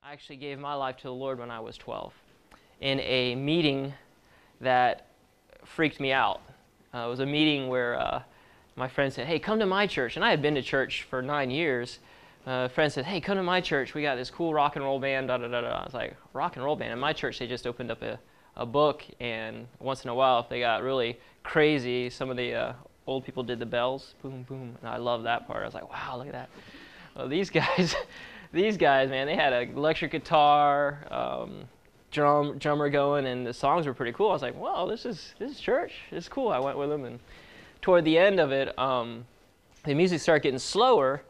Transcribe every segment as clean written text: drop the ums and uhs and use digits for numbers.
I actually gave my life to the Lord when I was 12 in a meeting that freaked me out. It was a meeting where my friend said, hey, come to my church. And I had been to church for 9 years. A friend said, hey, come to my church. We got this cool rock and roll band, da-da-da-da. I was like, rock and roll band? In my church, they just opened up a book, and once in a while, if they got really crazy, some of the old people did the bells, boom, boom. And I love that part. I was like, wow, look at that. Well, these guys, man, they had an electric guitar, drummer going, and the songs were pretty cool. I was like, wow, this is church. This is cool. I went with them, and toward the end of it, the music started getting slower,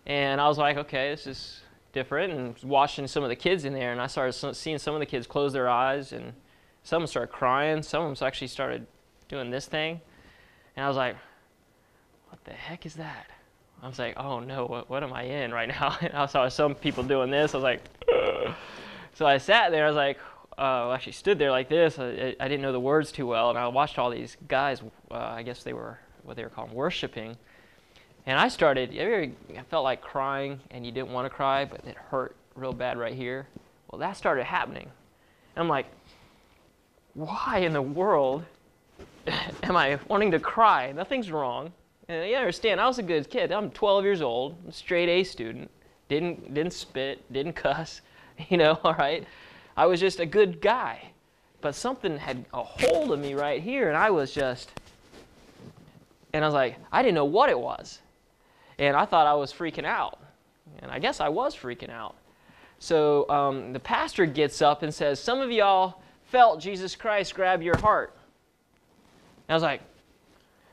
and I was like, okay, this is different, and watching some of the kids in there, and I started seeing some of the kids close their eyes, and some of them started crying. Some of them actually started doing this thing, and I was like, what the heck is that? I was like, oh no, what am I in right now? And I saw some people doing this. I was like, ugh. So I sat there. I was like, actually stood there like this. I didn't know the words too well, and I watched all these guys. I guess they were what they were called worshiping. And I started. I felt like crying, and you didn't want to cry, but it hurt real bad right here. Well, that started happening. And I'm like, why in the world am I wanting to cry? Nothing's wrong. And you understand, I was a good kid. I'm 12 years old, I'm a straight A student, didn't spit, didn't cuss, all right? I was just a good guy. But something had a hold of me right here, and I was like, I didn't know what it was. And I thought I was freaking out. And I guess I was freaking out. So the pastor gets up and says, some of y'all felt Jesus Christ grab your heart. And I was like,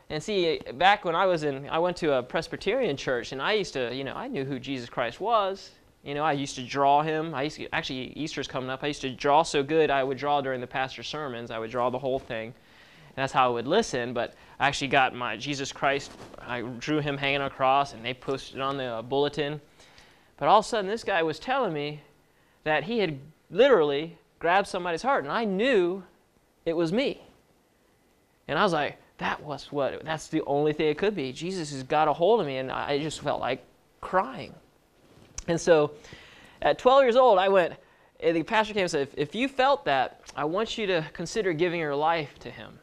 and see, back when I went to a Presbyterian church, and I used to, I knew who Jesus Christ was. I used to draw him. Actually, Easter's coming up. I used to draw so good, I would draw during the pastor's sermons. I would draw the whole thing. And that's how I would listen. But I actually got my Jesus Christ, I drew him hanging on a cross, and they posted it on the bulletin. But all of a sudden, this guy was telling me that he had literally grabbed somebody's heart, and I knew it was me. And I was like, that's the only thing it could be. Jesus has got a hold of me, and I just felt like crying. And so at 12 years old, I went, and the pastor came and said, if you felt that, I want you to consider giving your life to him.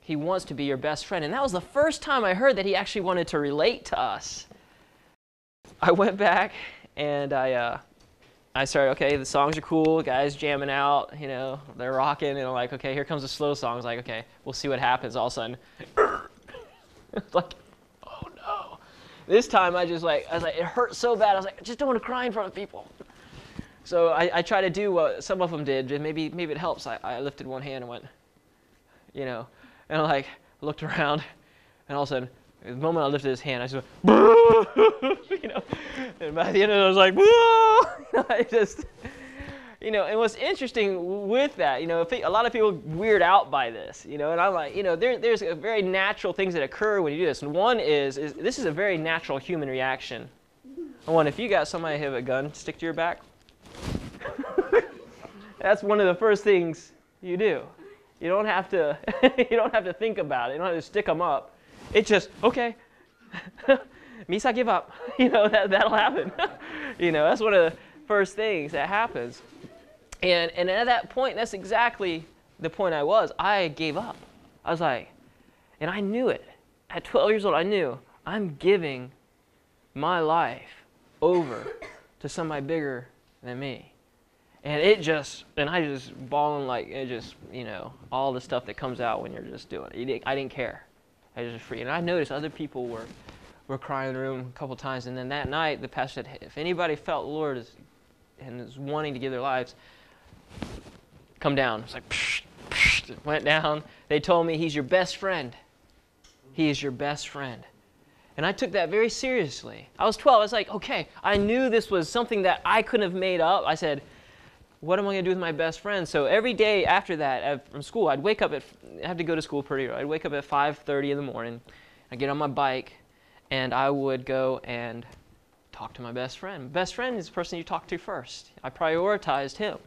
He wants to be your best friend. And that was the first time I heard that he actually wanted to relate to us. I went back, and I started, okay, the songs are cool, guys jamming out, they're rocking, and I'm like, okay, here comes the slow song. I was like, okay, we'll see what happens. All of a sudden, it's like, oh no. This time I was like, it hurt so bad. I was like, I just don't want to cry in front of people. So I tried to do what some of them did, and maybe it helps. I lifted one hand and went, and I like looked around, and all of a sudden, the moment I lifted his hand, I just went, and by the end of it, I was like, I just, and what's interesting with that, a lot of people weird out by this, and I'm like, there's a very natural things that occur when you do this. And one is this is a very natural human reaction. One, if you got somebody have a gun stick to your back, that's one of the first things you do. You don't have to, think about it. You don't have to stick them up. It's just, okay, Misa, give up. That'll happen. That's one of the first things that happens. And at that point, that's exactly the point I was. I gave up. I was like, and I knew it. At 12 years old, I knew I'm giving my life over to somebody bigger than me. And I just bawling like, all the stuff that comes out when you're just doing it. I didn't care. I was just free. And I noticed other people were crying in the room a couple times. And then that night, the pastor said, if anybody felt the Lord is wanting to give their lives, come down. It's like, psh, psh, it went down. They told me, he's your best friend. He is your best friend. And I took that very seriously. I was 12. I was like, okay, I knew this was something that I couldn't have made up. I said, what am I going to do with my best friend? So every day after that, from school, I'd wake up I have to go to school pretty early. I'd wake up at 5:30 in the morning. I'd get on my bike, and I would go and talk to my best friend. Best friend is the person you talk to first. I prioritized him.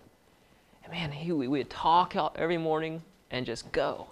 And man, we would talk every morning and just go.